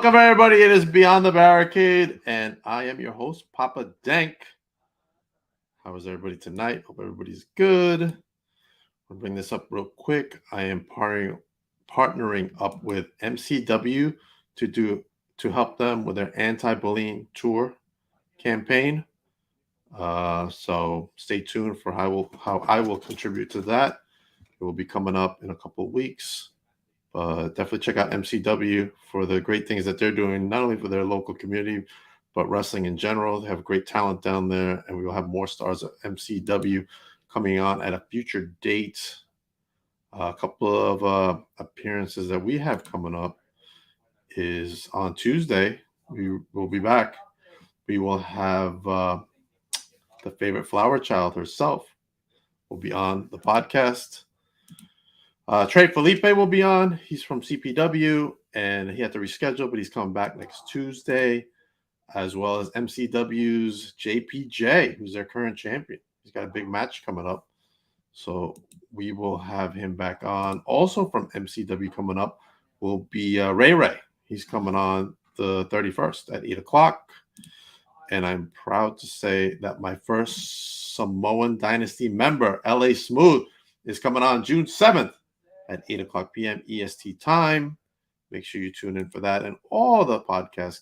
Welcome, everybody. It is Beyond the Barricade, and I am your host, Papa Dank. How is everybody tonight? Hope everybody's good. I'll bring this up real quick. I am partnering up with MCW to help them with their anti-bullying tour campaign. So stay tuned for how I will contribute to that. It will be coming up in a couple of weeks. Definitely check out MCW for the great things that they're doing, not only for their local community, but wrestling in general. They have great talent down there, and we will have more stars at MCW coming on at a future date. A couple of appearances that we have coming up is on Tuesday. We will be back. We will have the favorite flower child herself will be on the podcast. Trey Felipe will be on. He's from CPW, and he had to reschedule, but he's coming back next Tuesday, as well as MCW's JPJ, who's their current champion. He's got a big match coming up, so we will have him back on. Also from MCW coming up will be Ray. He's coming on the 31st at 8 o'clock, and I'm proud to say that my first Samoan Dynasty member, LA Smooth, is coming on June 7th. At 8 o'clock p.m. EST time. Make sure you tune in for that and all the podcasts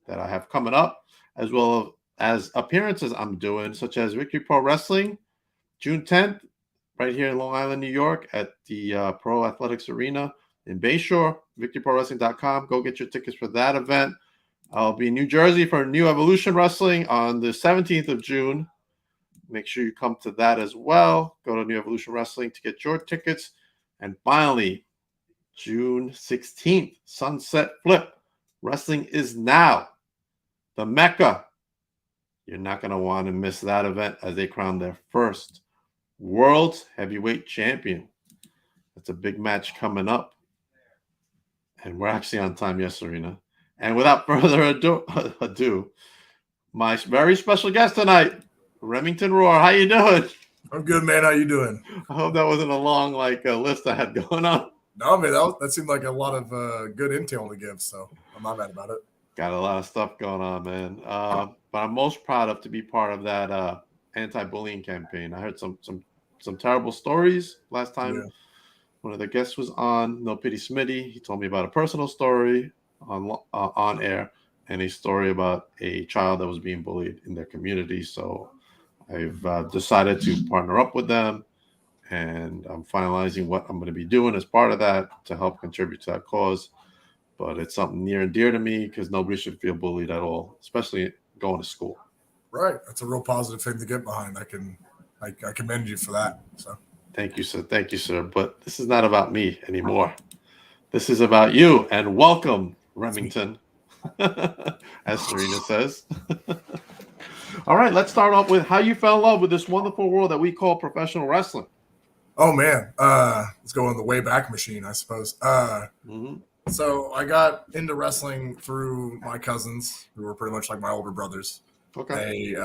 that I have coming up, as well as appearances I'm doing, such as Victory Pro Wrestling, June 10th, right here in Long Island, New York, at the Pro Athletics Arena in Bayshore, victoryprowrestling.com. Go get your tickets for that event. I'll be in New Jersey for New Evolution Wrestling on the 17th of June. Make sure you come to that as well. Go to New Evolution Wrestling to get your tickets. And finally, June 16th, Sunset Flip. Wrestling is now the Mecca. You're not going to want to miss that event as they crown their first World Heavyweight Champion. That's a big match coming up. And we're actually on time, yes, Serena. And without further ado, my very special guest tonight, Remington Rhor. How you doing? I'm good, man. How you doing? I hope that wasn't a long list I had going on. No, man, that seemed like a lot of good intel to give, so I'm not mad about it. Got a lot of stuff going on, man. But I'm most proud of to be part of that anti-bullying campaign. I heard some terrible stories last time. Yeah. One of the guests was on, No Pity Smitty. He told me about a personal story on air and a story about a child that was being bullied in their community. So I've decided to partner up with them, and I'm finalizing what I'm going to be doing as part of that to help contribute to that cause. But it's something near and dear to me because nobody should feel bullied at all, especially going to school. Right. That's a real positive thing to get behind. I commend you for that. So thank you, sir. Thank you, sir. But this is not about me anymore. This is about you. And welcome, Remington, as Serena says. All right, let's start off with how you fell in love with this wonderful world that we call professional wrestling. Oh, man. Let's go on the way back machine, I suppose. So I got into wrestling through my cousins, who were pretty much like my older brothers. Okay. They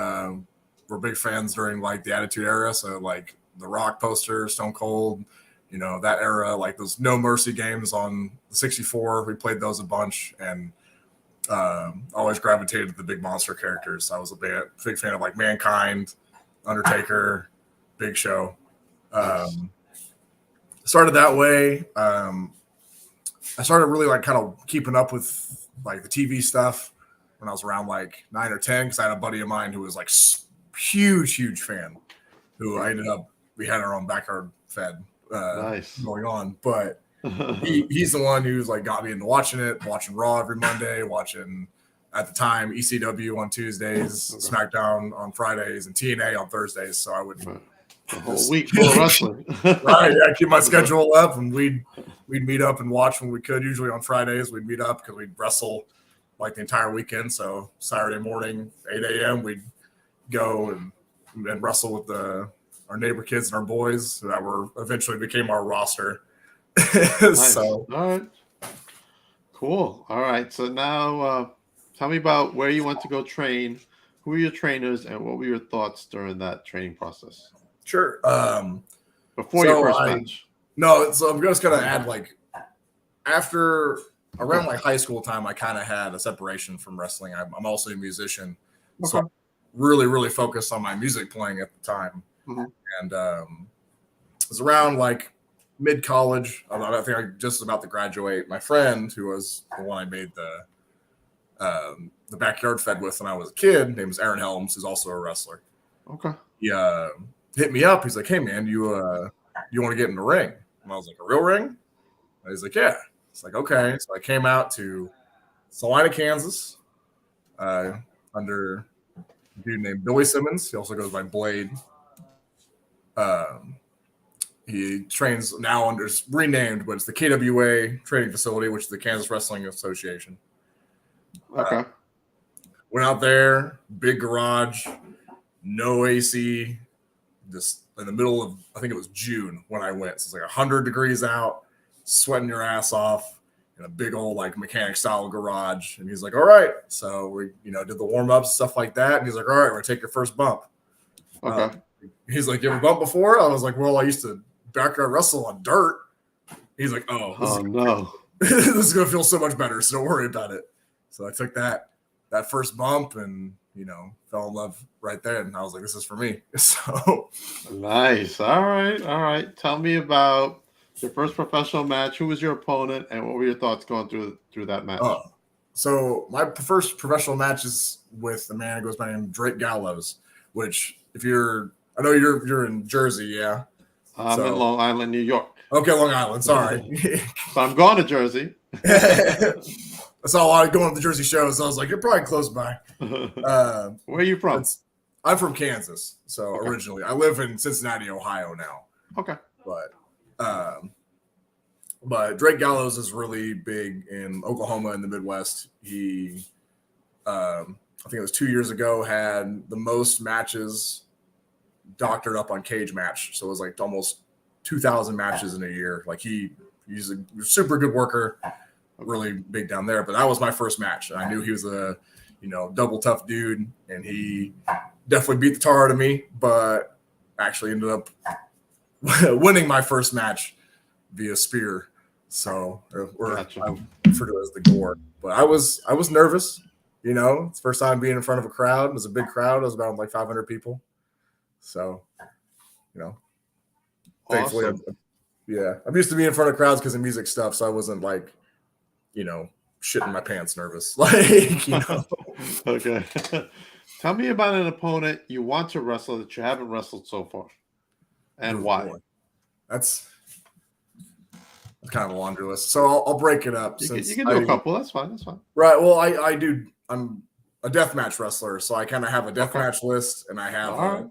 were big fans during, like, the Attitude Era, so, like, the Rock poster, Stone Cold, you know, that era, like those No Mercy games on the 64. We played those a bunch, and always gravitated to the big monster characters. I was a big fan of like Mankind, Undertaker, Big Show. Started that way. I started really like kind of keeping up with like the TV stuff when I was around like 9 or 10 because I had a buddy of mine who was like huge fan. Who I ended up we had our own backyard fed going on, but. He's the one who's like got me into watching Raw every Monday, watching at the time ECW on Tuesdays, SmackDown on Fridays, and TNA on Thursdays. So I would the whole week full of wrestling. Right, yeah, keep my schedule up, and we'd meet up and watch when we could. Usually on Fridays we'd meet up because we'd wrestle like the entire weekend. So Saturday morning, 8 a.m. we'd go and wrestle with our neighbor kids and our boys that were eventually became our roster. Nice. So, all right, cool. All right, so now tell me about where you went to go train. Who were your trainers, and what were your thoughts during that training process? Sure. Before your first match. No, so I'm just gonna add like after around like high school time, I kind of had a separation from wrestling. I'm also a musician, so Okay. really focused on my music playing at the time. Mm-hmm. And it was around like mid college. I think I just about to graduate. My friend, who was the one I made the backyard fed with when I was a kid, named was Aaron Helms, who's also a wrestler. Okay. He hit me up. He's like, "Hey man, you want to get in the ring?" And I was like, "A real ring?" And he's like, "Yeah." It's like, okay. So I came out to Salina, Kansas, under a dude named Billy Simmons. He also goes by Blade. He trains now under renamed, but it's the KWA training facility, which is the Kansas Wrestling Association. Okay. Went out there, big garage, no AC, just in the middle of, I think it was June when I went. So it's like 100 degrees out, sweating your ass off in a big old like mechanic style garage. And he's like, all right. So we, did the warm ups, stuff like that. And he's like, all right, we're gonna take your first bump. Okay. He's like, you ever bumped before? I was like, well, I used to backyard wrestle on dirt. He's like, No. this is gonna feel so much better. So don't worry about it. So I took that first bump and fell in love right there. And I was like, this is for me. So Nice. All right. Tell me about your first professional match. Who was your opponent, and what were your thoughts going through that match? So my first professional match is with a man who goes by the name of Drake Gallows, which I know you're in Jersey, yeah? I'm in Long Island, New York. Okay, Long Island, sorry. So I'm going to Jersey. I saw a lot of going to the Jersey shows. So I was like, you're probably close by. Where are you from? I'm from Kansas. So originally, I live in Cincinnati, Ohio now. Okay. But Drake Gallows is really big in Oklahoma and the Midwest. He, I think it was 2 years ago, had the most matches doctored up on Cage Match. So it was like almost 2,000 matches in a year. Like he's a super good worker, really big down there. But that was my first match. I knew he was a, double tough dude, and he definitely beat the tar out of me, but actually ended up winning my first match via spear. So Gotcha. I refer to it as the gore. But I was nervous, it's the first time being in front of a crowd. It was a big crowd. It was about like 500 people. So, thankfully, Awesome. I'm used to being in front of crowds because of music stuff. So I wasn't like, shitting my pants nervous. Okay. Tell me about an opponent you want to wrestle that you haven't wrestled so far, and why. Boy. That's kind of a laundry list. So I'll break it up. You can do a couple. That's fine. Right. Well, I'm a deathmatch wrestler, so I kind of have a deathmatch list, and I have a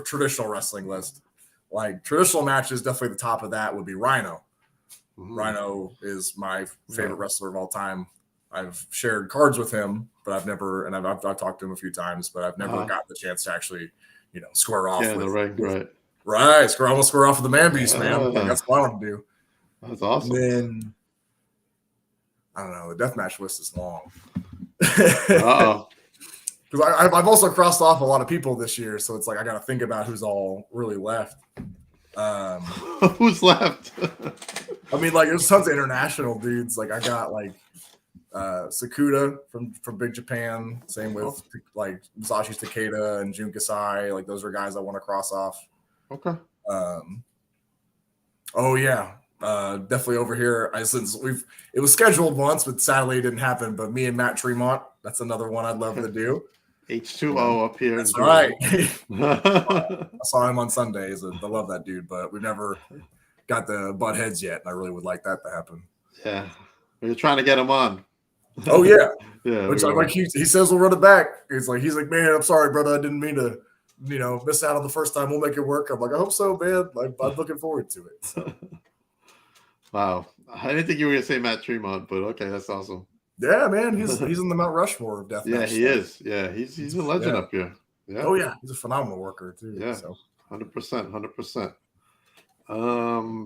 traditional wrestling list. Like traditional matches, definitely the top of that would be Rhino. Mm-hmm. Rhino is my favorite wrestler of all time. I've shared cards with him, but I've talked to him a few times, but I've never got the chance to actually, square off with the ring, right? Right, square off with the man beast, man. Like, that's what I want to do. That's awesome. And then I don't know. The deathmatch list is long. Because I've also crossed off a lot of people this year, so it's like I got to think about who's all really left. Who's left? I mean, like there's tons of international dudes. Like I got like Sakuda from Big Japan. Same with like Masashi Takeda and Jun Kasai. Like those are guys I want to cross off. Okay. Definitely over here. It was scheduled once, but sadly it didn't happen. But me and Matt Tremont, that's another one I'd love to do. H2O up here. That's right. I saw him on Sundays. I love that dude, but we've never got the butt heads yet. And I really would like that to happen. Yeah. We're trying to get him on. Oh yeah. Yeah. Which like he says we'll run it back. He's like, man, I'm sorry, brother. I didn't mean to, miss out on the first time. We'll make it work. I'm like, I hope so, man. I'm looking forward to it. So. Wow. I didn't think you were gonna say Matt Tremont, but okay, that's awesome. Yeah, man. He's in the Mount Rushmore of deathmatch. Yeah, he is. Yeah, he's a legend up here. Yeah. Oh yeah, he's a phenomenal worker too. Yeah, so 100%.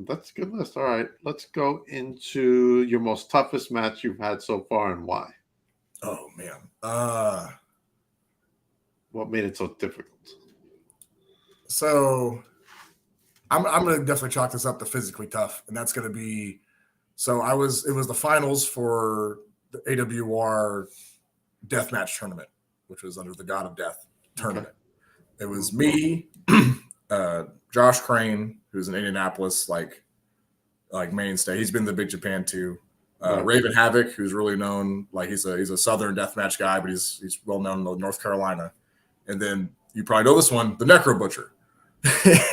That's a good list. All right, let's go into your most toughest match you've had so far and why. Oh man, what made it so difficult? So, I'm gonna definitely chalk this up to physically tough, and that's gonna be So it was the finals for the AWR deathmatch tournament, which was under the God of Death tournament. Okay. It was me, Josh Crane, who's in Indianapolis, like mainstay. He's been to Big Japan too. Raven Havoc, who's really known, like he's a Southern deathmatch guy, but he's well known in North Carolina. And then you probably know this one, the Necro Butcher.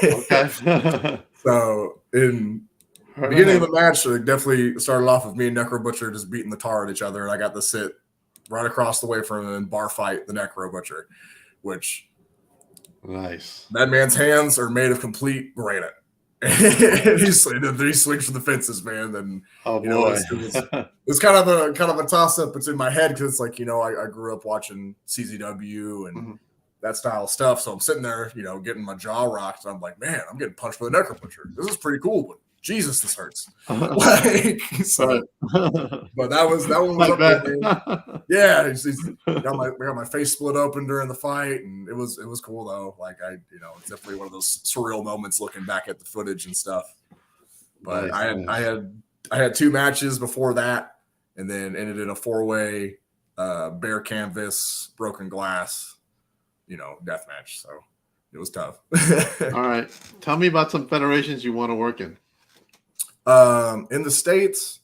Okay. So in the beginning of the match, it definitely started off with me and Necro Butcher just beating the tar at each other, and I got to sit right across the way from him and bar fight the Necro Butcher, which nice. That man's hands are made of complete granite. And he swings for the fences, man. And it was kind of a toss up. It's in my head because, like, I grew up watching CZW and that style of stuff. So I'm sitting there, getting my jaw rocked. And I'm like, man, I'm getting punched by the Necro Butcher. This is pretty cool, but Jesus, this hurts. But that one was up there, man. Yeah, got my face split open during the fight, and it was cool though. Like it's definitely one of those surreal moments looking back at the footage and stuff. But nice. I had 2 matches before that, and then ended in a 4-way bare canvas, broken glass, death match. So it was tough. All right, tell me about some federations you want to work in. In the States,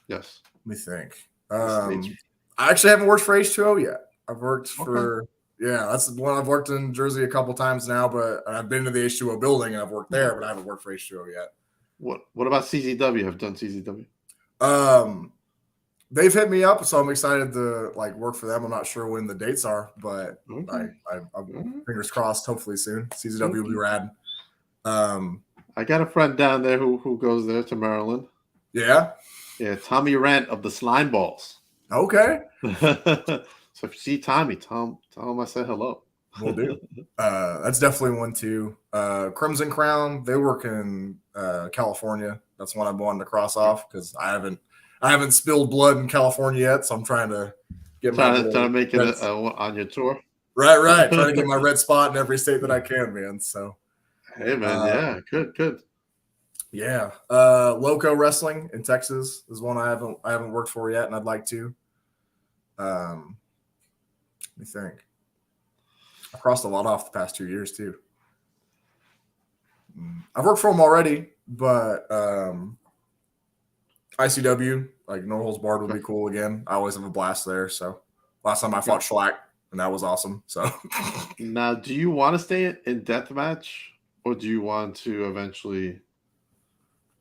yes. Let me think. I actually haven't worked for H2O yet. I've worked for that's the one I've worked in Jersey a couple times now, but I've been to the H2O building and I've worked there, but I haven't worked for H2O yet. What about CZW? I've done CZW. They've hit me up, so I'm excited to work for them. I'm not sure when the dates are, but I'm fingers crossed. Hopefully soon. CZW will be rad. I got a friend down there who goes there to Maryland. Yeah. Yeah, Tommy Rant of the Slime Balls. Okay. So if you see Tommy, tell him I said hello. Will do. That's definitely one too. Crimson Crown, they work in California. That's one I'm wanting to cross off because I haven't spilled blood in California yet, so I'm trying to get trying to make it on your tour. Right. Trying to get my red spot in every state that I can, man. So hey man, good. Yeah. Loco Wrestling in Texas is one I haven't worked for yet, and I'd like to. Let me think. I've crossed a lot off the past 2 years too. I've worked for them already, but ICW, like No Holds Barred, would be cool again. I always have a blast there. So last time I fought Schlack, and that was awesome. So now, do you want to stay in deathmatch, or do you want to eventually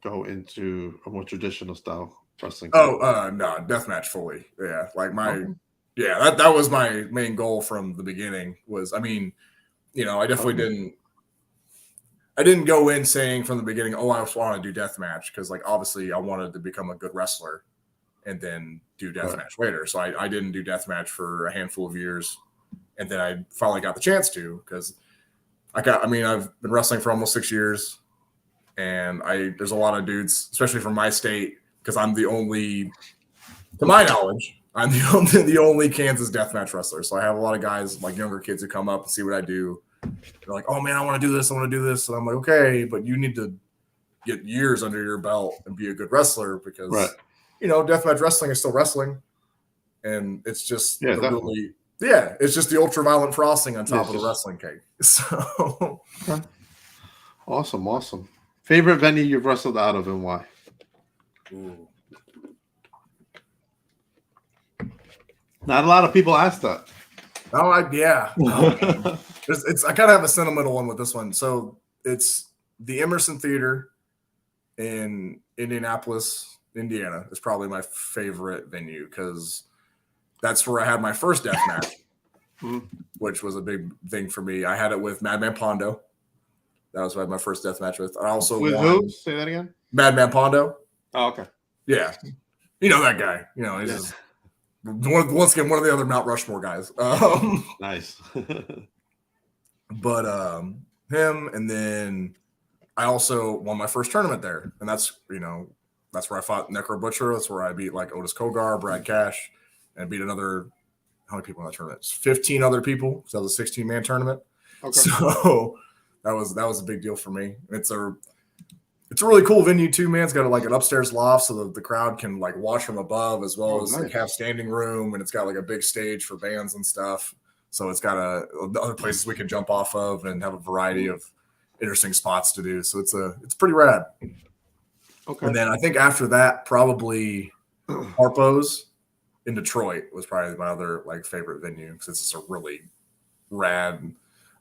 go into a more traditional style wrestling? No, deathmatch fully. Yeah, that was my main goal from the beginning. Was I definitely didn't go in saying from the beginning, I want to do deathmatch because obviously I wanted to become a good wrestler and then do deathmatch later. So I didn't do deathmatch for a handful of years, and then I finally got the chance to because I've been wrestling for almost 6 years. And there's a lot of dudes, especially from my state, because I'm the only, to my knowledge, I'm the only Kansas deathmatch wrestler. So I have a lot of guys, like younger kids, who come up and see what I do. They're like, "Oh man, I want to do this. And I'm like, "Okay, but you need to get years under your belt and be a good wrestler because, deathmatch wrestling is still wrestling, and it's just it's just the ultra violent frosting on top of the wrestling cake." So, awesome. Favorite venue you've wrestled out of and why? Ooh. Not a lot of people ask that. Oh, I kind of have a sentimental one with this one. So it's the Emerson Theater in Indianapolis, Indiana. Is probably my favorite venue because that's where I had my first death match, which was a big thing for me. I had it with Madman Pondo. That was who I had my first death match with. I also with won. Who? Say that again. Madman Pondo. Oh, okay. Yeah, that guy. He's just once again one of the other Mount Rushmore guys. Nice. But him, and then I also won my first tournament there, and that's where I fought Necro Butcher. That's where I beat Otis Kogar, Brad Cash, and beat another. How many people in that tournament? 15 other people. So that was a 16-man tournament. Okay. So that was a big deal for me. It's a It's a really cool venue too, man. It's got like an upstairs loft so the crowd can like watch from above, as well as like have standing room, and it's got like a big stage for bands and stuff. So it's got other places we can jump off of and have a variety of interesting spots to do. So it's pretty rad. Okay. And then I think after that, probably Harpo's in Detroit was probably my other like favorite venue, because it's just a really rad.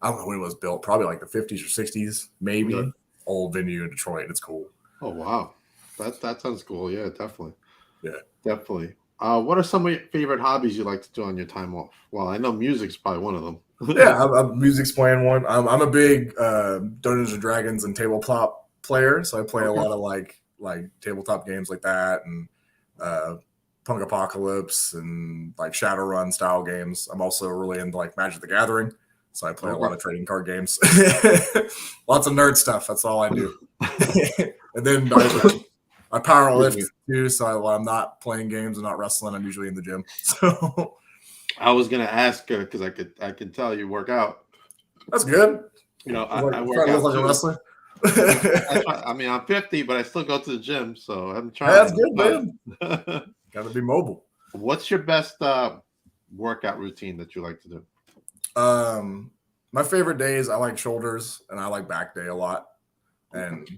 I don't know when it was built, probably like the 50s or 60s, maybe. Okay. Old venue in Detroit. It's cool. Oh wow, that sounds cool. Yeah, definitely. Yeah, definitely. What are some of your favorite hobbies you like to do on your time off? Well, I know music's probably one of them. Yeah, music's playing one. I'm a big Dungeons and Dragons and tabletop player, so I play a lot of like tabletop games like that, and Punk Apocalypse and like Shadowrun style games. I'm also really into like Magic the Gathering, so I play a lot of trading card games. Lots of nerd stuff. That's all I do. And then I power lift too, so I'm not playing games and not wrestling. I'm usually in the gym. So I was gonna ask because I can tell you work out. That's good. You know, I work out like a wrestler. I mean, I'm 50, but I still go to the gym, so I'm trying. That's good, man. Got to be mobile. What's your best workout routine that you like to do? My favorite days, I like shoulders and I like back day a lot, and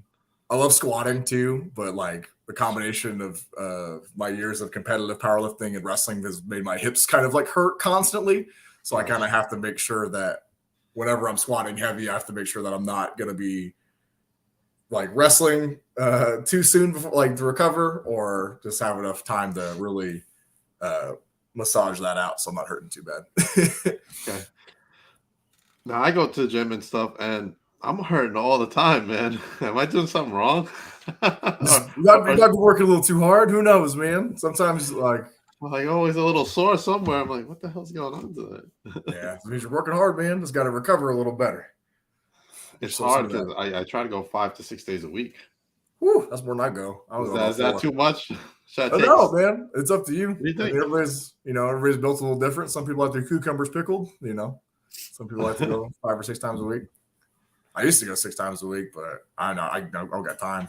I love squatting too. But like the combination of my years of competitive powerlifting and wrestling has made my hips kind of like hurt constantly. So I kind of have to make sure that whenever I'm squatting heavy, I have to make sure that I'm not going to be like wrestling too soon before, like to recover, or just have enough time to really massage that out so I'm not hurting too bad. Okay. Now I go to the gym and stuff, and I'm hurting all the time, man. Am I doing something wrong? You got to be working a little too hard. Who knows, man? Sometimes like always a little sore somewhere. I'm like, what the hell's going on today? Yeah, it means you're working hard, man. Just got to recover a little better. It's hard because I try to go 5 to 6 days a week. Whew, that's more than I go. Is that too much? No, man. It's up to you. What do you think? Everybody's built a little different. Some people like their cucumbers pickled, Some people like to go 5 or 6 times a week. I used to go 6 times a week, but I don't got time.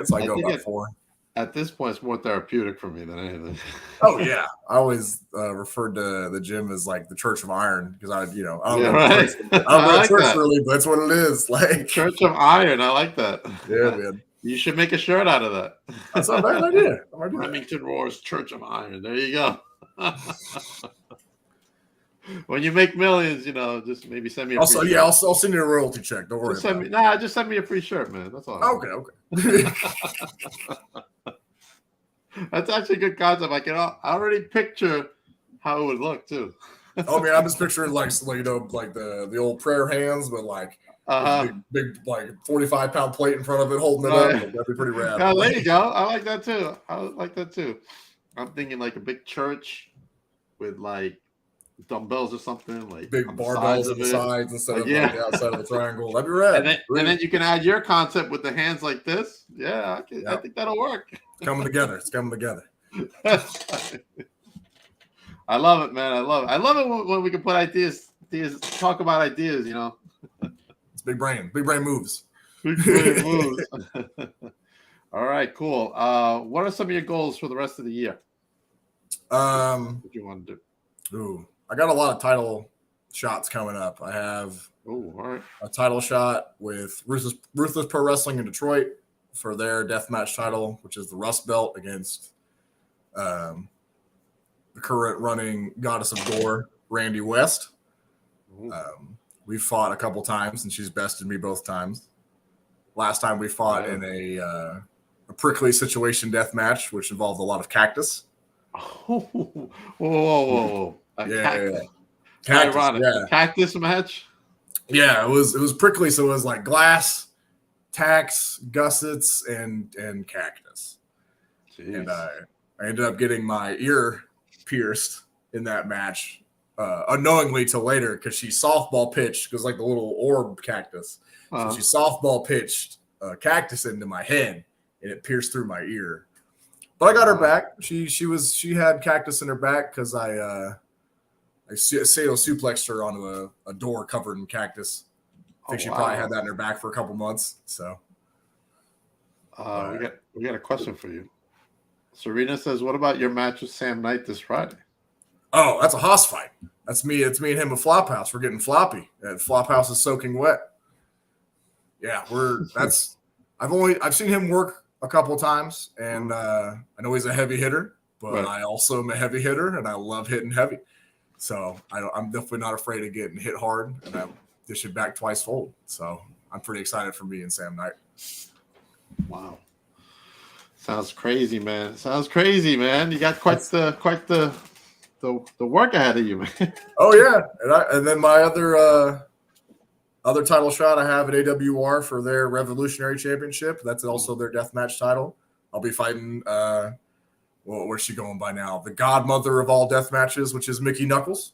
So I go about 4. At this point, it's more therapeutic for me than anything. Oh yeah, I always referred to the gym as like the Church of Iron, because I don't go to church really, but that's what it is. Like Church of Iron, I like that. Yeah, man. You should make a shirt out of that. That's not a bad idea. Remington Rhor's Church of Iron. There you go. When you make millions, just maybe send me a free shirt. I'll send you a royalty check. Don't worry. Just send me a free shirt, man. That's all. Okay. That's actually a good concept. I already picture how it would look too. Oh man, I'm just picturing like the old prayer hands, but like big like 45-pound plate in front of it, holding it up. That'd be pretty rad. Oh, there you go. I like that too. I'm thinking like a big church with like dumbbells or something, like big barbells on the sides instead of like the outside of the triangle. That'd be rad. And then you can add your concept with the hands like this. Yeah, I think that'll work. It's coming together. I love it, man. I love it when we can put ideas, talk about ideas. It's big brain moves. Big brain moves. All right, cool. What are some of your goals for the rest of the year? What do you want to do? Ooh, I got a lot of title shots coming up. I have a title shot with Ruthless Pro Wrestling in Detroit for their deathmatch title, which is the Rust Belt, against the current running Goddess of Gore, Randy West. We've fought a couple times, and she's bested me both times. Last time we fought in a prickly situation death match, which involved a lot of cactus. Whoa. Cactus, ironic. Yeah. Cactus match? Yeah, it was prickly, so it was like glass, tacks, gussets, and cactus. Jeez. And I ended up getting my ear pierced in that match, unknowingly till later, because she softball pitched, because like the little orb cactus. So she softball pitched a cactus into my head, and it pierced through my ear. But I got her back. She had cactus in her back because I Sato suplexed her onto a door covered in cactus. I think she probably had that in her back for a couple months. So We got a question for you. Serena says, "What about your match with Sam Knight this Friday?" Oh, that's a Haas fight. That's me. It's me and him at Flophouse. We're getting floppy. And Flophouse is soaking wet. Yeah, I've seen him work a couple of times, and I know he's a heavy hitter, but Right. I also am a heavy hitter, and I love hitting heavy. So I'm definitely not afraid of getting hit hard, and I dish it back twice fold. So I'm pretty excited for me and Sam Knight. Wow. Sounds crazy, man. Sounds crazy, man. You got quite the work ahead of you, man. Oh yeah, and then my other title shot I have at AWR for their Revolutionary Championship. That's also their deathmatch title. I'll be fighting. Where's she going by now? The godmother of all death matches, which is Mickey Knuckles.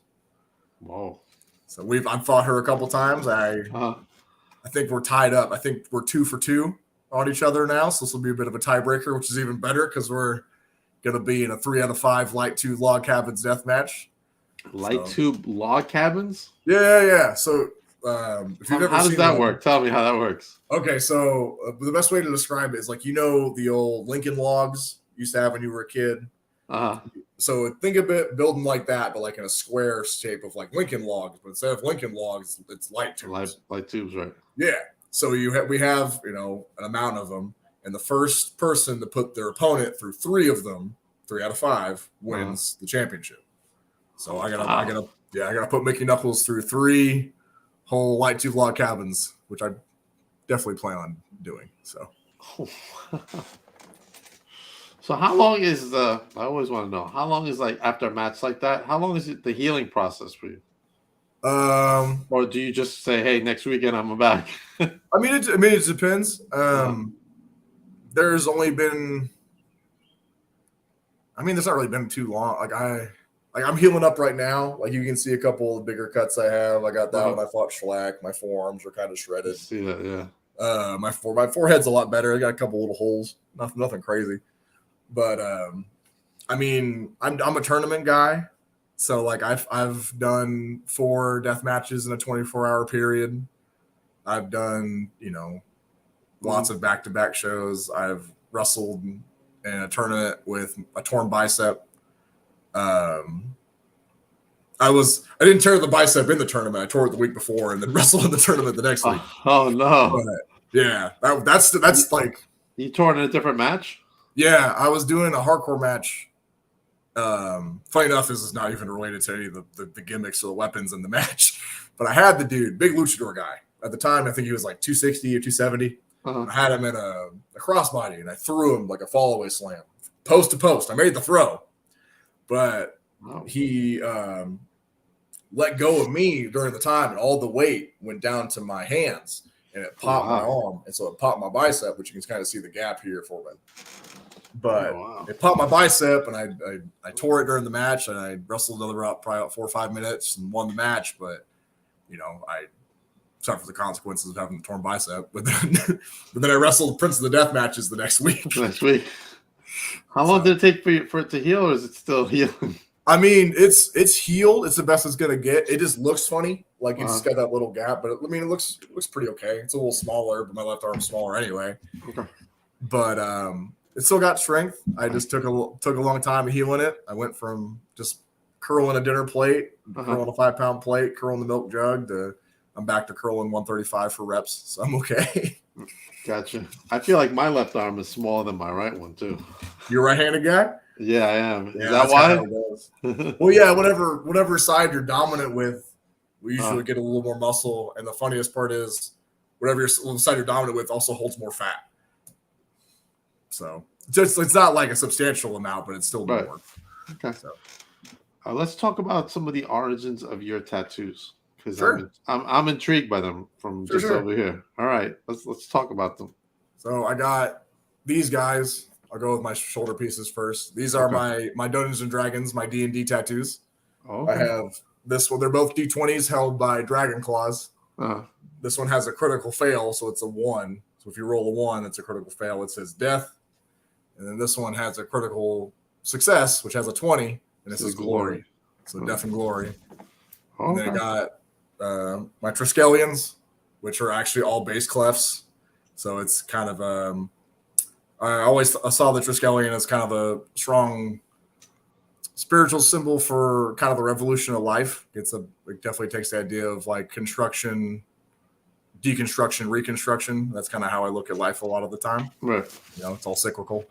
Whoa. So I've fought her a couple times. I think we're tied up. I think we're 2 for 2 on each other now. So this will be a bit of a tiebreaker, which is even better because we're going to be in a 3 out of 5 light tube log cabins death match. Light tube log cabins? Yeah. So how does that work? Tell me how that works. Okay, so the best way to describe it is like, the old Lincoln logs you used to have when you were a kid. So think of it building like that, but like in a square shape of like Lincoln logs. But instead of Lincoln logs, it's light tubes. Light tubes, right? Yeah. So we have an amount of them, and the first person to put their opponent through 3 of them, 3 out of 5, wins the championship. So I gotta put Mickey Knuckles through 3 whole light tube log cabins, which I definitely plan on doing. So. So how long is I always want to know, how long is like after a match like that, how long is it the healing process for you? Or do you just say, hey, next weekend I'm back? I mean, it depends. There's only been, there's not really been too long. I'm healing up right now. Like you can see a couple of bigger cuts I have. I got that when I fought Schlack. My forearms are kind of shredded. See that, yeah. My forehead's a lot better. I got a couple little holes. Nothing crazy. But I'm a tournament guy, so like I've done 4 death matches in a 24-hour period. I've done lots of back-to-back shows. I've wrestled in a tournament with a torn bicep. I didn't tear the bicep in the tournament. I tore it the week before and then wrestled in the tournament the next week. Oh no! But, yeah, that's like you tore it in a different match. Yeah, I was doing a hardcore match. Funny enough, this is not even related to any of the gimmicks or the weapons in the match. But I had the dude, big luchador guy. At the time, I think he was like 260 or 270. I had him in a crossbody, and I threw him like a fallaway slam. Post to post. I made the throw. But he let go of me during the time, and all the weight went down to my hands. And it popped my arm, and so it popped my bicep, which you can kind of see the gap here for me. But it popped my bicep, and I tore it during the match, and I wrestled another route probably about 4 or 5 minutes and won the match. But I suffered the consequences of having the torn bicep. But then I wrestled Prince of the Death matches the next week. How long did it take for it to heal, or is it still healing? I mean, it's healed. It's the best it's gonna get. It just looks funny, like it's just got that little gap. But it looks pretty okay. It's a little smaller, but my left arm's smaller anyway. Okay. But it still got strength. I just took a long time healing it. I went from just curling a dinner plate, curling a 5-pound plate, curling the milk jug, to I'm back to curling 135 for reps. So I'm okay. Gotcha. I feel like my left arm is smaller than my right one too. You're a right-handed guy? Yeah, I am. Is that why? Well, yeah, whatever side you're dominant with, we usually get a little more muscle. And the funniest part is whatever side you're dominant with also holds more fat. So it's not like a substantial amount, but it's still more. Okay. So let's talk about some of the origins of your tattoos, because I'm intrigued by them from over here. All right, let's talk about them. So I got these guys. I'll go with my shoulder pieces first. These are my Dungeons and Dragons, my D&D tattoos. I have this one. They're both D20s held by Dragon Claws. This one has a critical fail, so it's a 1. So if you roll a 1, it's a critical fail. It says death. And then this one has a critical success, which has a 20, and this is glory. So death and glory. And then I got my Triskelions, which are actually all bass clefs. So it's kind of I always saw the Triskelion as kind of a strong spiritual symbol for kind of the revolution of life. It definitely takes the idea of like construction, deconstruction, reconstruction. That's kind of how I look at life a lot of the time. Right. It's all cyclical.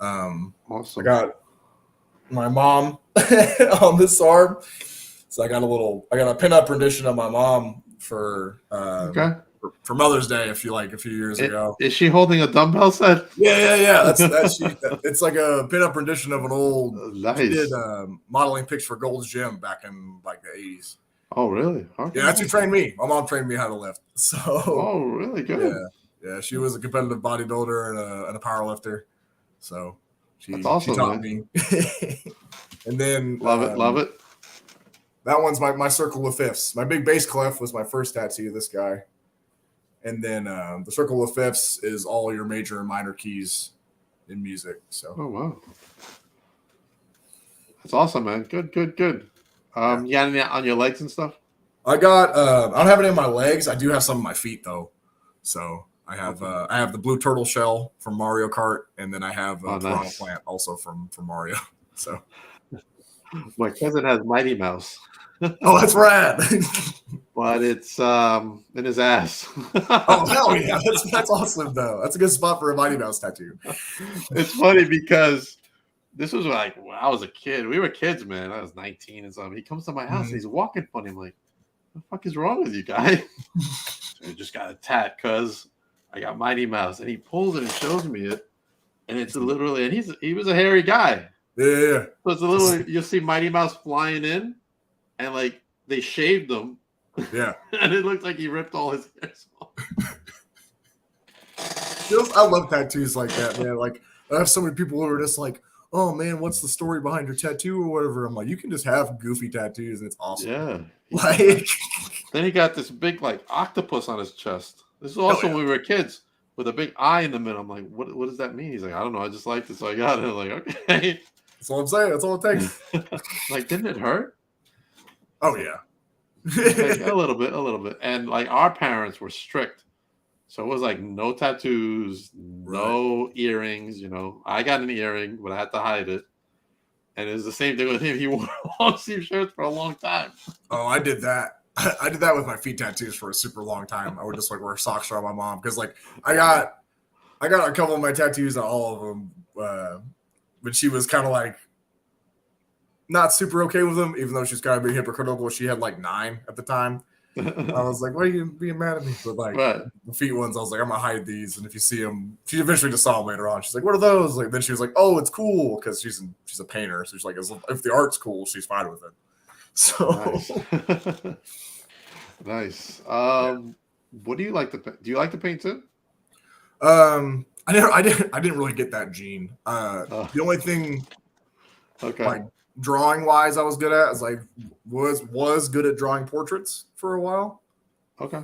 Awesome. I got my mom on this arm, so I got a pin-up rendition of my mom for Mother's Day, if you like, a few years ago. Is she holding a dumbbell set? Yeah. It's like a pin-up rendition of an old. Nice. She did modeling pics for Gold's Gym back in like the 80s. Oh, really? Okay. Yeah, that's who trained me. My mom trained me how to lift. So. Oh, really good. Yeah. She was a competitive bodybuilder and a power lifter. So that's awesome, she taught me. And then love it. That one's my circle of fifths. My big bass clef was my first tattoo. This guy. And then the circle of fifths is all your major and minor keys in music. So. Oh, wow. That's awesome, man. Good. You got any on your legs and stuff? I don't have it in my legs. I do have some in my feet though. So I have the blue turtle shell from Mario Kart, and then I have a piranha plant also from Mario. So my cousin has Mighty Mouse. Oh, that's rad. But it's in his ass. Oh, hell yeah. That's awesome, though. That's a good spot for a Mighty Mouse tattoo. It's funny because this was like when I was a kid. We were kids, man. I was 19 and something. He comes to my house and he's walking funny. I'm like, what the fuck is wrong with you, guy? So I just got a tat because I got Mighty Mouse. And he pulls it and shows me it. And it's literally, and he was a hairy guy. Yeah. So it's literally, you'll see Mighty Mouse flying in and like they shaved him. Yeah. And it looks like he ripped all his hairs off. I love tattoos like that, man. Like, I have so many people who are just like, oh, man, what's the story behind your tattoo or whatever? I'm like, you can just have goofy tattoos and it's awesome. Yeah. Like, then he got this big, like, octopus on his chest. This is also when we were kids with a big eye in the middle. I'm like, what does that mean? He's like, I don't know. I just liked it, so I got it. I'm like, okay. That's all I'm saying. That's all it takes. Like, didn't it hurt? Oh, yeah. Like, a little bit. And like our parents were strict. So it was like no tattoos, no earrings, I got an earring, but I had to hide it. And it was the same thing with him. He wore long sleeve shirts for a long time. Oh, I did that. I did that with my feet tattoos for a super long time. I would just like wear socks around my mom because like I got a couple of my tattoos and all of them, but she was kind of like not super okay with them, even though she's kind of being hypocritical. She had like 9 at the time. I was like, why are you being mad at me? But like the feet ones, I was like, I'm gonna hide these. And if you see them, she eventually just saw them later on. She's like, what are those? Like, then she was like, oh, it's cool. Cause she's a painter. So she's like, if the art's cool, she's fine with it. So nice. What do you like to paint? Do you like to paint too? I didn't really get that gene. The only thing like drawing wise I was good at is like was good at drawing portraits for a while. Okay.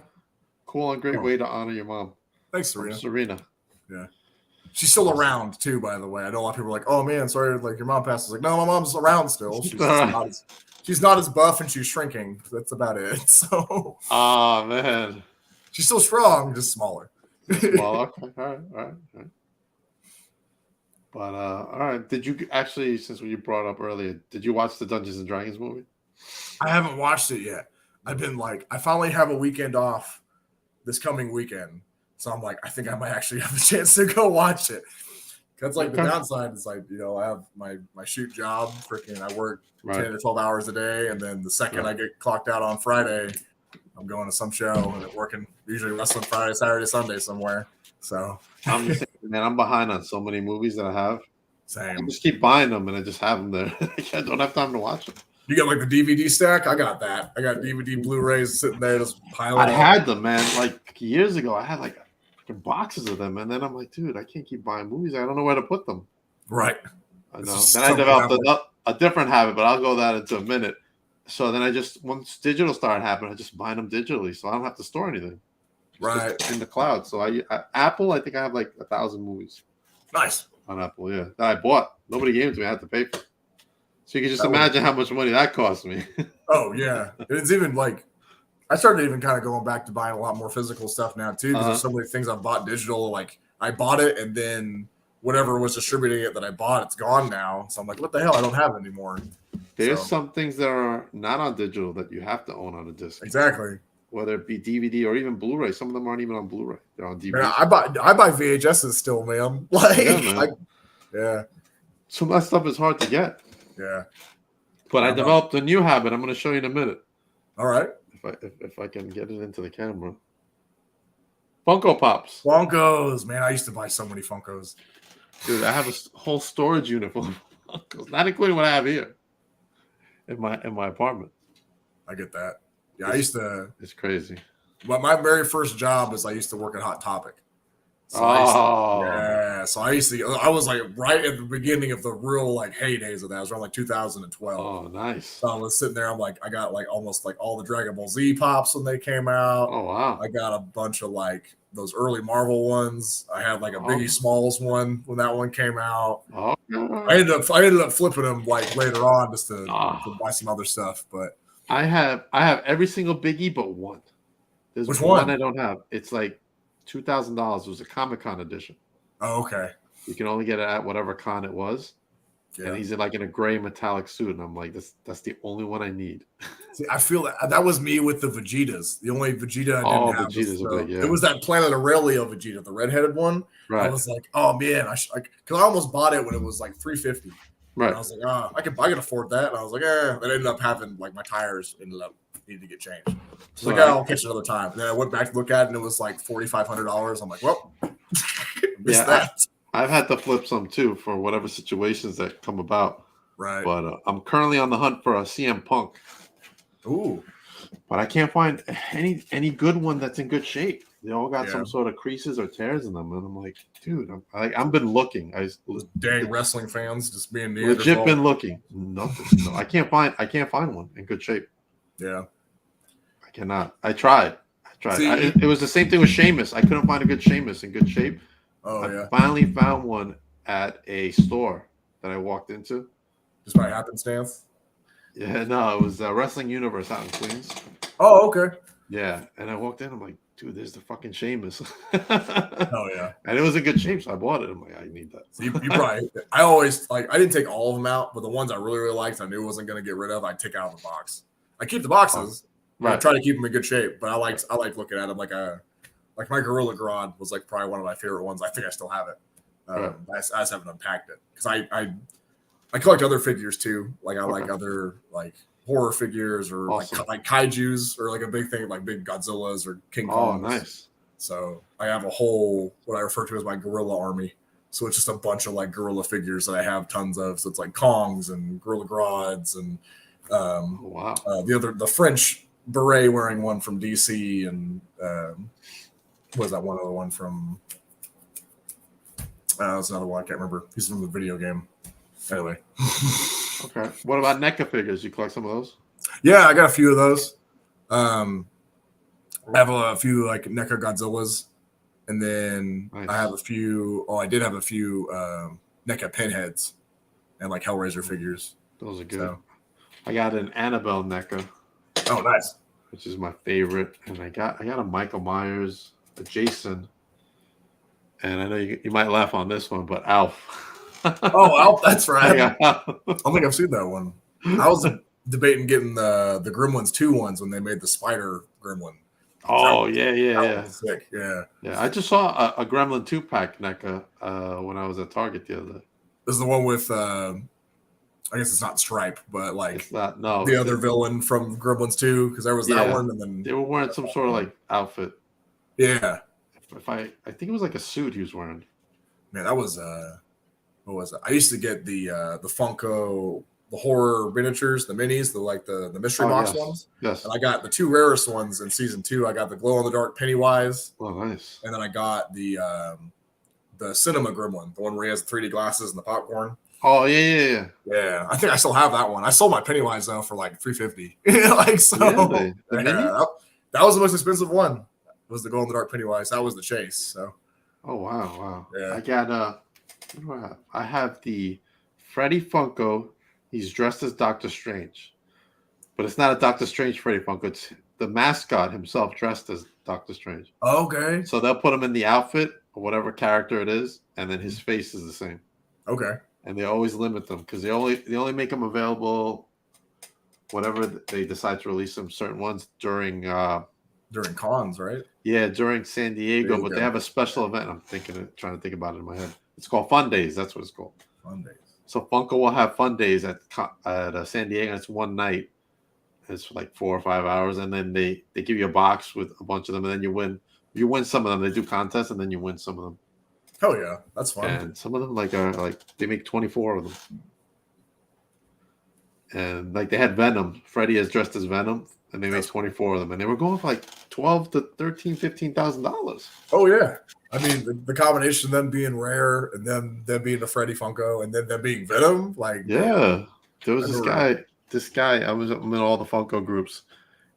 Cool and great way to honor your mom. Thanks, Serena. Yeah. She's still around too, by the way. I know a lot of people are like, oh man, sorry, like your mom passed. Like, no, my mom's around still. She's not as buff and she's shrinking. That's about it. So man. She's still strong, just smaller. Smaller. Okay. All right. But all right. Did you actually, since you brought up earlier, did you watch the Dungeons and Dragons movie? I haven't watched it yet. I've been like, I finally have a weekend off this coming weekend. So I'm like, I think I might actually have a chance to go watch it. That's like the downside is like, I have my shoot job, freaking I work 10 or 12 hours a day. And then the second I get clocked out on Friday, I'm going to some show and working usually wrestling Friday, Saturday, Sunday somewhere. So I'm the same, man. I'm behind on so many movies that I have. Same. I just keep buying them and I just have them there. I don't have time to watch them. You got like the DVD stack? I got that. I got DVD Blu-rays sitting there just piling up. I had them, man. Like years ago, I had like boxes of them, and then I'm like, dude, I can't keep buying movies. I don't know where to put them. Right. I know. Then I developed a different habit, but I'll go that into a minute. So then once digital started happening, I just buy them digitally, so I don't have to store anything. Right. In the cloud. So Apple, I think I have like 1,000 movies. Nice. On Apple, yeah. That I bought. Nobody gave it to me. I had to pay for it. So you can just imagine how much money that cost me. Oh, yeah. It's even like, I started even kind of going back to buying a lot more physical stuff now, too, because there's so many things I've bought digital. Like, I bought it, and then whatever was distributing it that I bought, it's gone now. So I'm like, what the hell? I don't have it anymore. There's So, some things that are not on digital that you have to own on a disc. exactly. Whether it be DVD or even Blu-ray. Some of them aren't even on Blu-ray. They're on DVD. Man, I buy VHSs still, man. Like, Yeah, man. yeah. Some of that stuff is hard to get. Yeah. But I developed a new habit. I'm going to show you in a minute. All right. If I can get it into the camera. Funko Pops. Funkos, man. I used to buy so many Funkos. Dude, I have a whole storage unit full of Funkos, not including what I have here in my apartment. I get that. Yeah, I used to. It's crazy. But my very first job is I used to work at Hot Topic. So so I was like right at the beginning of the real like heydays of that. It was around like 2012. Oh, nice. So I was sitting there. I'm like, I got like almost like all the Dragon Ball Z pops when they came out. Oh, wow. I got a bunch of like those early Marvel ones. I had like a Biggie Smalls one when that one came out. Oh, I ended up flipping them like later on just to buy some other stuff. But I have every single Biggie but one. There's which one I don't have. It's like $2,000. It was a Comic-Con edition. Oh, okay. You can only get it at whatever con it was. Yeah. And he's in a gray metallic suit, and I'm like, that's the only one I need. See, I feel that was me with the Vegetas. The only Vegeta I didn't have Vegeta's it was that Planet Aurelia Vegeta, the redheaded one. Right. I was like, oh man, because I almost bought it when it was like $350. Right. And I was like, I can afford that. And I was like, I ended up having like my tires needed to get changed. So like, I'll catch it another time. And then I went back to look at it, and it was like $4,500. I'm like, well, missed that. I've had to flip some too for whatever situations that come about. Right. But I'm currently on the hunt for a CM Punk. Ooh. But I can't find any good one that's in good shape. They all got some sort of creases or tears in them, and I'm like, dude, I've been looking. Dang wrestling fans just being legit been looking. Nothing. No, I can't find one in good shape. Yeah. I cannot. I tried. It was the same thing with Sheamus. I couldn't find a good Sheamus in good shape. Oh, I finally found one at a store that I walked into. Just by happenstance? Yeah, no, it was Wrestling Universe out in Queens. Oh, okay. Yeah, and I walked in. I'm like, dude, there's the fucking Sheamus. Oh, yeah. And it was in good shape, so I bought it. I'm like, I need that. So you probably, I always, I didn't take all of them out, but the ones I really, really liked, I knew I wasn't going to get rid of, I'd take out of the box. I keep the boxes. Right. I try to keep them in good shape, but I like looking at them like my Gorilla Grodd was like probably one of my favorite ones. I think I still have it. I just haven't unpacked it because I collect other figures too. Like I like other like horror figures or like kaijus or like a big thing like big Godzillas or King Kongs. Oh, nice. So I have a whole what I refer to as my gorilla army. So it's just a bunch of like gorilla figures that I have tons of. So it's like Kongs and Gorilla Grods and the French beret wearing one from DC and was that one other one from that's another one I can't remember. He's from the video game. Anyway. Okay. What about NECA figures? You collect some of those? Yeah, I got a few of those. I have a few like NECA Godzillas, and then I have a few. Oh, I did have a few NECA Pinheads and like Hellraiser figures. Those are good. So. I got an Annabelle NECA. Oh, nice. Which is my favorite, and I got a Michael Myers, a Jason, and I know you might laugh on this one, but Alf. Oh, Alf, that's right. I don't think I've seen that one. I was debating getting the Gremlins 2 ones when they made the Spider Gremlin. Oh, yeah. Sick. Yeah. I just saw a Gremlin 2-pack NECA when I was at Target the other day. This is the one with, I guess it's not Stripe, but like it's not, no, the other villain from Gremlins 2, because there was that one, and then they were wearing some sort of like outfit. Yeah. I think it was like a suit he was wearing. Man, that was what was it? I used to get the Funko, the horror miniatures, the minis, the mystery box ones. Yes. And I got the 2 rarest ones in season 2. I got the glow in the dark Pennywise. Oh, nice. And then I got the cinema gremlin, the one where he has the 3D glasses and the popcorn. Oh, yeah. Yeah, I think I still have that one. I sold my Pennywise though for like $350. Like so. Really? That was the most expensive one. Was the glow in the dark Pennywise. That was the chase. So. Oh wow. Yeah. I got what do I have? I have the Freddy Funko. He's dressed as Doctor Strange, but it's not a Doctor Strange Freddy Funko. It's the mascot himself dressed as Doctor Strange. Okay. So they'll put him in the outfit, or whatever character it is, and then his face is the same. Okay. And they always limit them because they only make them available whenever they decide to release them. Certain ones during cons, right? Yeah, during San Diego, but they Diego. have a special event. I'm trying to think about it in my head. It's called Fun Days. That's what it's called. Fun Days. So Funko will have Fun Days at San Diego. It's one night. It's like 4 or 5 hours, and then they give you a box with a bunch of them, and then you win. You win some of them. They do contests, and then you win some of them. Oh yeah, that's fun. And some of them are they make 24 of them. And like they had Venom. Freddy is dressed as Venom, and they made 24 of them, and they were going for like $12,000 to $15,000. Oh yeah, I mean the combination of them being rare and them being a Freddy Funko and then them being Venom, like yeah, there was this guy. I'm in all the Funko groups.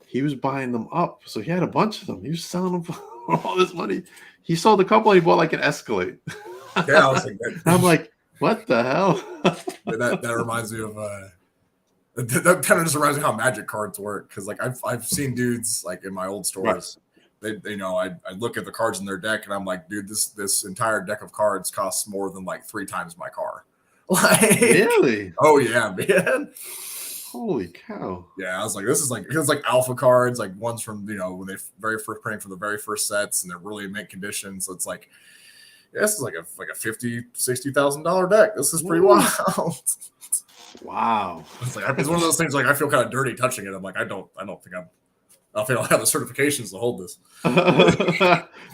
He was buying them up, so he had a bunch of them. He was selling them for all this money. He sold a couple. And he bought like an Escalade. Yeah, I was like, I'm like, what the hell? that reminds me of. That kind of just reminds me how Magic cards work, because like I've seen dudes like in my old stores, right. They I look at the cards in their deck and I'm like, dude, this entire deck of cards costs more than like 3 times my car. Like, really? Oh yeah, man. Holy cow! Yeah, I was like, this is like it's like alpha cards, like ones from when they very first printing for the very first sets, and they're really in mint condition. So it's like, yeah, this is like a $50,000-$60,000 deck. This is pretty wild. Wow. It's like it's one of those things like I feel kind of dirty touching it. I'm like, I don't think I don't have the certifications to hold this. You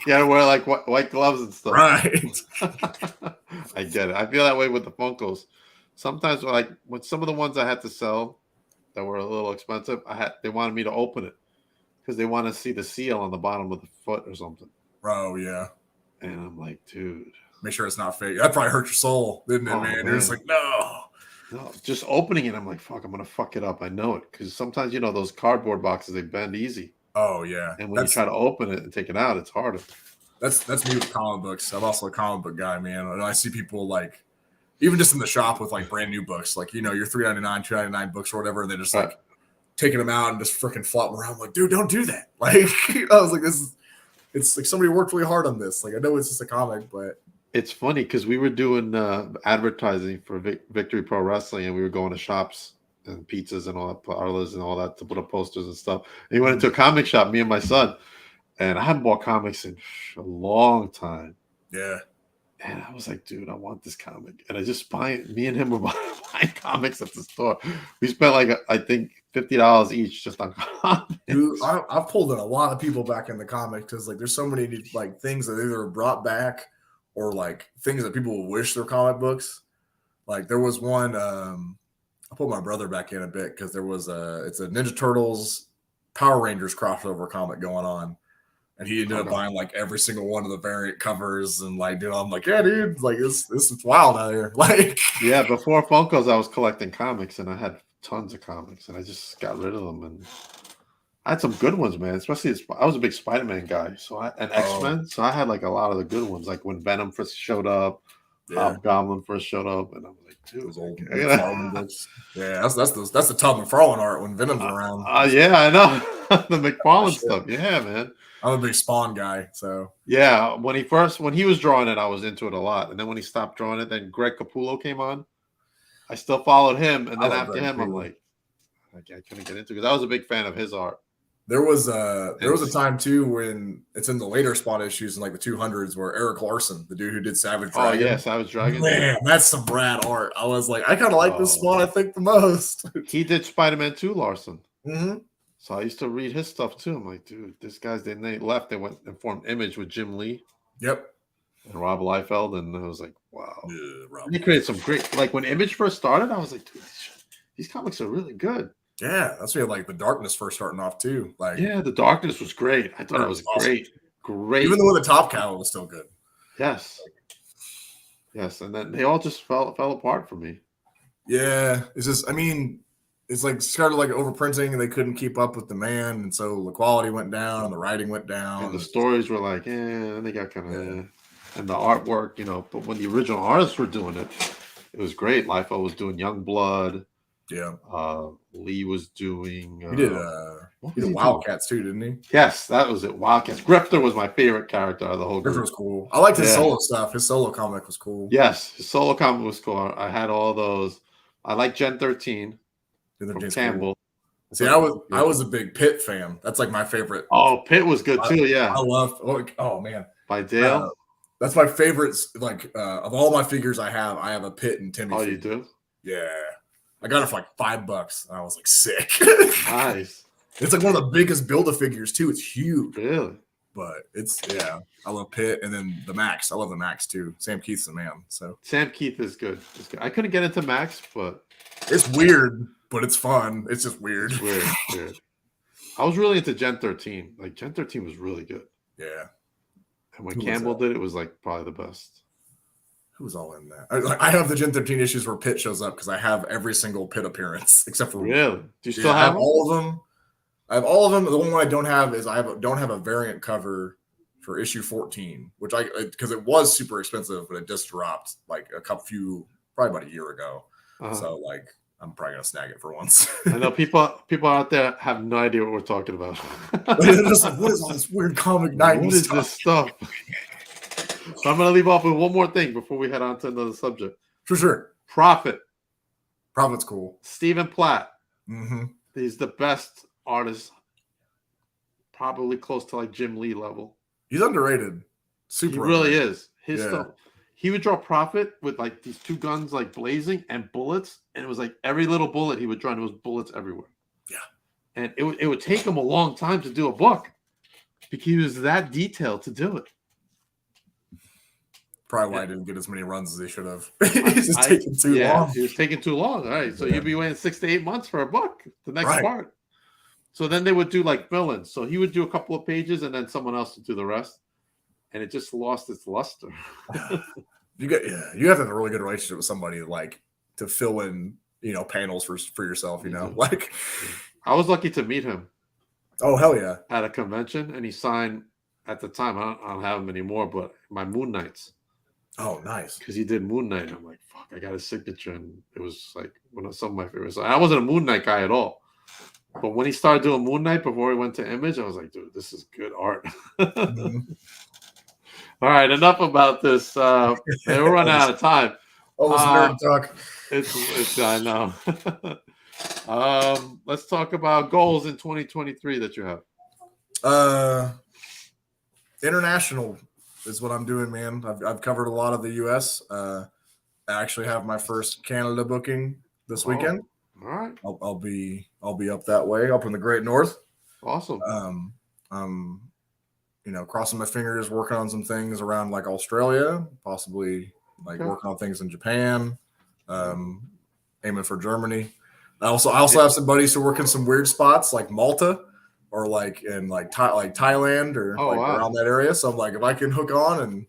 gotta wear like white gloves and stuff. Right. I get it. I feel that way with the Funkos. Sometimes when some of the ones I had to sell that were a little expensive, they wanted me to open it because they want to see the seal on the bottom of the foot or something. Oh yeah. And I'm like, dude, make sure it's not fake. That probably hurt your soul, didn't it, man? You're just like, no, just opening it. I'm like, fuck, I'm gonna fuck it up. I know it because sometimes those cardboard boxes, they bend easy. Oh yeah. And when you try to open it and take it out, it's harder. That's me with comic books. I'm also a comic book guy, man. And I see people like, even just in the shop with like brand new books, like your $3.99, $2.99 books or whatever, and they're just like taking them out and just freaking flopping around. I'm like, dude, don't do that. Like, I was like, it's like somebody worked really hard on this. Like, I know it's just a comic, but it's funny because we were doing advertising for Victory Pro Wrestling, and we were going to shops and pizzas and all that, parlors and all that to put up posters and stuff. And we went into a comic shop, me and my son, and I hadn't bought comics in a long time. Yeah. And I was like, dude, I want this comic. And me and him were buying comics at the store. We spent like, I think $50 each just on comics. Dude, I've pulled in a lot of people back in the comics because like there's so many like things that either brought back or like things that people wish they're comic books. Like there was one, I pulled my brother back in a bit because there was it's a Ninja Turtles Power Rangers crossover comic going on. And he ended up buying like every single one of the variant covers and like, dude, I'm like, yeah, dude, like this is wild out here. Like, yeah, before Funkos, I was collecting comics and I had tons of comics and I just got rid of them. And I had some good ones, man. Especially I was a big Spider-Man guy, and X-Men, so I had like a lot of the good ones. Like when Venom first showed up, Hobgoblin first showed up, and I was like, dude, yeah, that's the Todd McFarlane art when Venom's around. Yeah, I know the McFarlane stuff. Yeah, man. I'm a big Spawn guy, so yeah. When he was drawing it, I was into it a lot, and then when he stopped drawing it, then Greg Capullo came on. I still followed him, and then after him, I'm like, I couldn't get into it because I was a big fan of his art. There was a time too when it's in the later Spawn issues in like the 200s where Eric Larson, the dude who did Savage Dragon. Oh yeah, Savage Dragon. Man, that's some rad art. I was like, I kind of like this Spawn. I think the most. He did Spider-Man 2, Larson. Mm-hmm. So I used to read his stuff too. I'm like, dude, this guy's they left. They went and formed Image with Jim Lee. Yep. And Rob Liefeld, and I was like, wow. Yeah, he created some great. Like when Image first started, I was like, dude, these comics are really good. Yeah, that's where like the Darkness first starting off too. Like, yeah, the Darkness was great. I thought it was awesome. Great. Even the one with the Top Cow was still good. Yes. Yes, and then they all just fell apart for me. Yeah, it's just, I mean, it's like started like overprinting and they couldn't keep up with demand, and so the quality went down and the writing went down. And the stories were like, and they got kind of, and the artwork, but when the original artists were doing it, it was great. Liefeld was doing Youngblood. Yeah. Lee was doing. He did. What He was did he doing? Wildcats too, didn't he? Yes, that was it. Wildcats. Grifter was my favorite character of the whole Griffin group. was cool. I liked his Yeah. solo stuff. His solo comic was cool. Yes, his solo comic was cool. I had all those. I like Gen 13 from Campbell. Cool. See, I was a big Pitt fan. That's like my favorite. Oh, Pitt was good too. Yeah, I love. Oh man, by Dale. That's my favorites. Like of all my figures I have a Pitt and Timmy. Oh, figure. you do? Yeah, I got it for like $5. And I was like sick. Nice. It's like one of the biggest Build-A-Figures too. It's huge. Really? But I love Pitt, and then the Max. I love the Max too. Sam Keith's the man. So Sam Keith is good. I couldn't get into Max, but it's weird, but it's fun. It's just weird. It's weird. I was really into Gen 13. Like Gen 13 was really good. Yeah. And when Campbell did it, was like probably the best. Who was all in that? I have the Gen 13 issues where Pitt shows up because I have every single Pitt appearance except for really. Do you still have all of them? I have all of them. The one I don't have is don't have a variant cover for issue 14, which because it was super expensive, but it just dropped like probably about a year ago. So like I'm probably gonna snag it for once. I know people out there have no idea what we're talking about. Just like, what is all this weird comic 90s What is this stuff? So I'm gonna leave off with one more thing before we head on to another subject. For sure. Prophet's cool. Stephen Platt. Mm-hmm. He's the best artist, probably close to like Jim Lee level. He's underrated. Super. He really is. His stuff. He would draw Prophet with like these two guns like blazing and bullets, and it was like every little bullet he would draw, and there was bullets everywhere. Yeah. And it would take him a long time to do a book because he was that detailed to do it. Probably why I didn't get as many runs as he should have. He's just taking too long. He was taking too long. All right. So you'd be waiting 6 to 8 months for a book, the next part. So then they would do like fill-ins. So he would do a couple of pages and then someone else would do the rest. And it just lost its luster. You have to have a really good relationship with somebody like to fill in, panels for yourself, like I was lucky to meet him. Oh, hell yeah. At a convention, and he signed at the time. I don't have him anymore, but my Moon Knights. Oh, nice. Because he did Moon Knight. I'm like, fuck, I got his signature. And it was like some of my favorites. I wasn't a Moon Knight guy at all. But when he started doing Moon Knight before he went to Image, I was like, dude, this is good art. Mm-hmm. All right, enough about this. We're running out of time. Nerd talk. It's I know. Let's talk about goals in 2023 that you have. International is what I'm doing, man. I've covered a lot of the U.S. I actually have my first Canada booking this weekend. All right. I'll be up that way, up in the Great North. Awesome. Crossing my fingers, working on some things around like Australia, possibly working on things in Japan, aiming for Germany. I also have some buddies who work in some weird spots like Malta or like in Thailand or around that area. So I'm like, if I can hook on and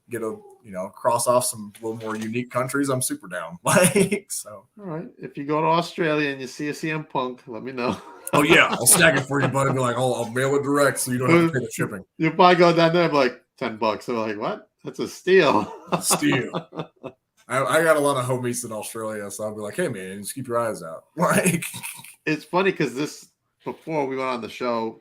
get cross off some little more unique countries, I'm super down. So. All right. If you go to Australia and you see a CM Punk, let me know. Oh yeah, I'll snag it for you, buddy. Be like, I'll mail it direct, so you don't have to pay the shipping. You'll probably go down there like $10. They're like, what? That's a steal. Steal. I got a lot of homies in Australia, so I'll be like, hey man, just keep your eyes out. It's funny because before we went on the show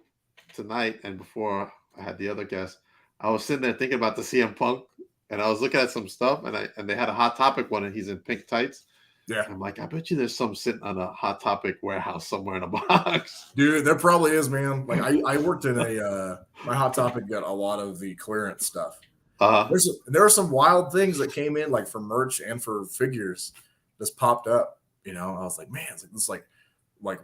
tonight, and before I had the other guest, I was sitting there thinking about the CM Punk, and I was looking at some stuff, and they had a Hot Topic one, and he's in pink tights. Yeah, I'm like, I bet you there's some sitting on a Hot Topic warehouse somewhere in a box. Dude, there probably is, man. Like I worked in my Hot Topic got a lot of the clearance stuff. There are some wild things that came in like for merch and for figures just popped up. I was like, man, this like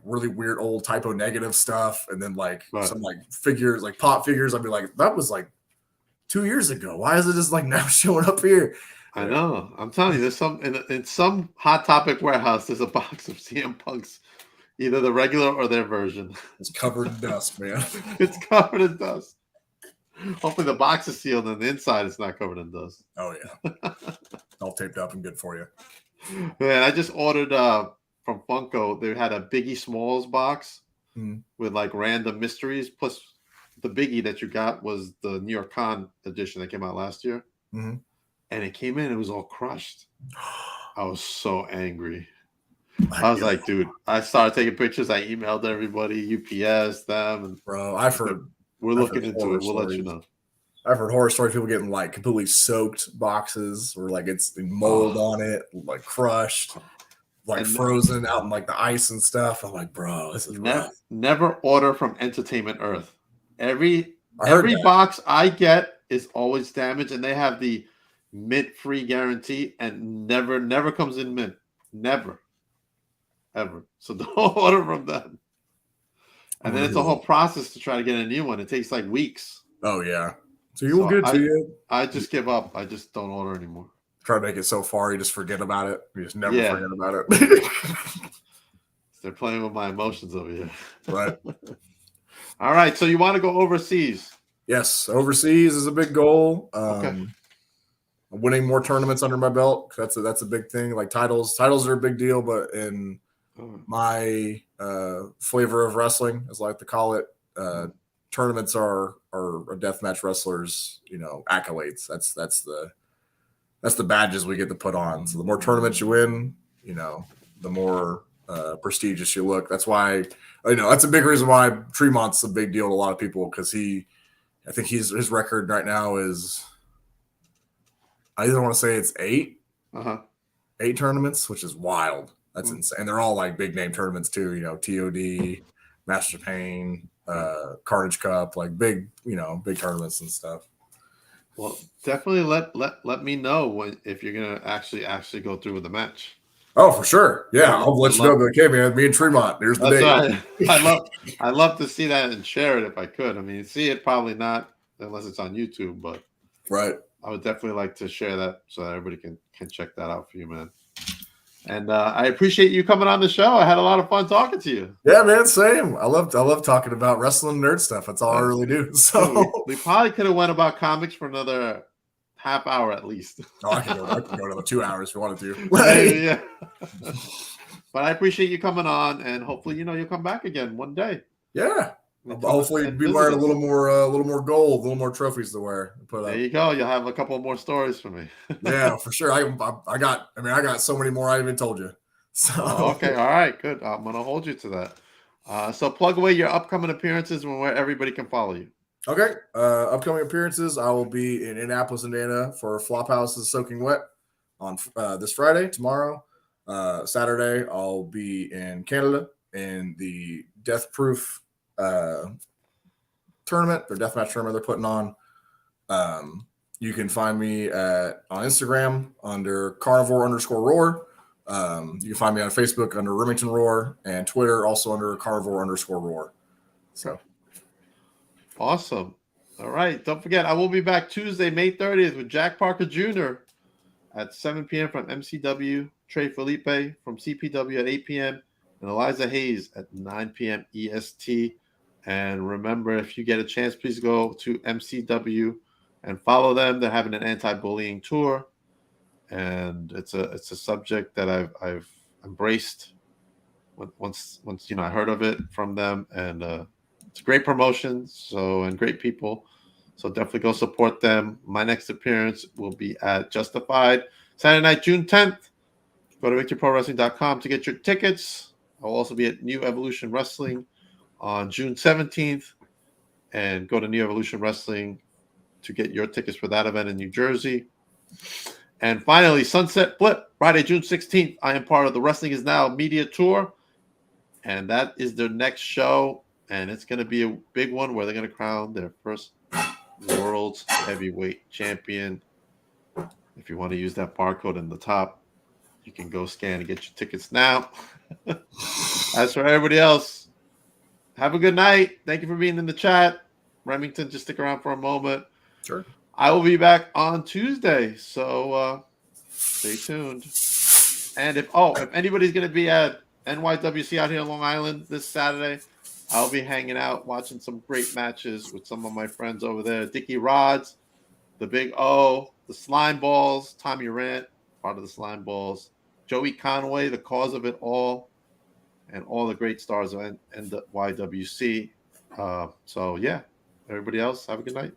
really weird old typo negative stuff, and then some like figures, like pop figures. I'd be like, that was like 2 years ago. Why is it just like now showing up here? I know. I'm telling you, there's some in some Hot Topic warehouse. There's a box of CM Punk's, either the regular or their version. It's covered in dust, man. It's covered in dust. Hopefully the box is sealed and the inside is not covered in dust. Oh yeah, all taped up and good for you. Man, I just ordered from Funko. They had a Biggie Smalls box with like random mysteries. Plus, the Biggie that you got was the New York Con edition that came out last year. Mm-hmm. And it came in, it was all crushed. I was so angry. I was like, dude, I started taking pictures. I emailed everybody, UPS, them, and bro, we're I've heard looking into horror it. We'll let you stories. know. I've heard horror stories, people getting like completely soaked boxes or like it's mold Oh, on it, like crushed, like and frozen out in like the ice and stuff. I'm like, bro, this is rough. never order from Entertainment Earth. Every I heard that. box I get is always damaged, and they have the mint free guarantee, and never comes in mint. Never, ever. So don't order from them. And then it's a whole process to try to get a new one. It takes like weeks. Oh yeah. So you will get to you. I just give up. I just don't order anymore. Try to make it so far, you just forget about it. You just never Yeah. forget about it. They're playing with my emotions over here. Right. All right. So you want to go overseas? Yes, overseas is a big goal. Okay. Winning more tournaments under my belt. That's a big thing. Like titles are a big deal, but in my flavor of wrestling, as I like to call it, tournaments are deathmatch wrestlers, accolades. That's the badges we get to put on. So the more tournaments you win, the more prestigious you look. That's why, that's a big reason why Tremont's a big deal to a lot of people, because I think his record right now is, I either want to say it's 8 tournaments, which is wild. That's insane. And they're all like big name tournaments too, TOD, Master Pain, Carnage Cup, like big tournaments and stuff. Well, definitely let me know if you're gonna actually go through with the match. Oh, for sure. Yeah, I'll let you know. Okay, man, me and Tremont. There's the date. Right. I love to see that and share it if I could. I mean, see it probably not unless it's on YouTube, but right. I would definitely like to share that so that everybody can check that out for you, man. And I appreciate you coming on the show. I had a lot of fun talking to you. Yeah, man, same. I love talking about wrestling nerd stuff. That's all I really do. So we probably could have went about comics for another half hour at least. Oh, I can go another 2 hours if you wanted to. Yeah. But I appreciate you coming on, and hopefully, you'll come back again one day. Yeah. Hopefully, be wearing a little more gold, a little more trophies to wear. There you go. You'll have a couple more stories for me. Yeah, for sure. I got so many more I even told you. So okay, all right, good. I'm gonna hold you to that. So plug away your upcoming appearances and where everybody can follow you. Okay. Upcoming appearances, I will be in Indianapolis, Indiana for Flophouse's Soaking Wet on this Friday, tomorrow. Saturday, I'll be in Canada in the Death Proof tournament, or deathmatch tournament they're putting on. You can find me on Instagram under carnivore_roar. You can find me on Facebook under Remington Rhor, and Twitter also under carnivore_roar. So awesome. All right. Don't forget, I will be back Tuesday, May 30th with Jack Parker Jr. at 7 p.m. from MCW, Trey Felipe from CPW at 8 p.m., and Eliza Hayes at 9 p.m. EST. And remember, if you get a chance, please go to MCW and follow them. They're having an anti-bullying tour, and it's a subject that I've embraced once I heard of it from them, and it's a great promotion, and great people. So definitely go support them. My next appearance will be at Justified Saturday night, June 10th. Go to victoryprowrestling.com to get your tickets. I'll also be at New Evolution Wrestling on June 17th, and go to New Evolution Wrestling to get your tickets for that event in New Jersey. And finally, Sunset Flip, Friday, June 16th. I am part of the Wrestling Is Now media tour, and that is their next show, and it's going to be a big one where they're going to crown their first world's heavyweight champion. If you want to use that barcode in the top, you can go scan and get your tickets now. As for everybody else, have a good night. Thank you for being in the chat. Remington, just stick around for a moment. Sure. I will be back on Tuesday, so stay tuned. And if anybody's going to be at NYWC out here in Long Island this Saturday, I'll be hanging out, watching some great matches with some of my friends over there. Dickie Rods, the Big O, the Slime Balls, Tommy Rant, part of the Slime Balls, Joey Conway, the cause of it all, and all the great stars of NYWC. So, yeah, everybody else, have a good night.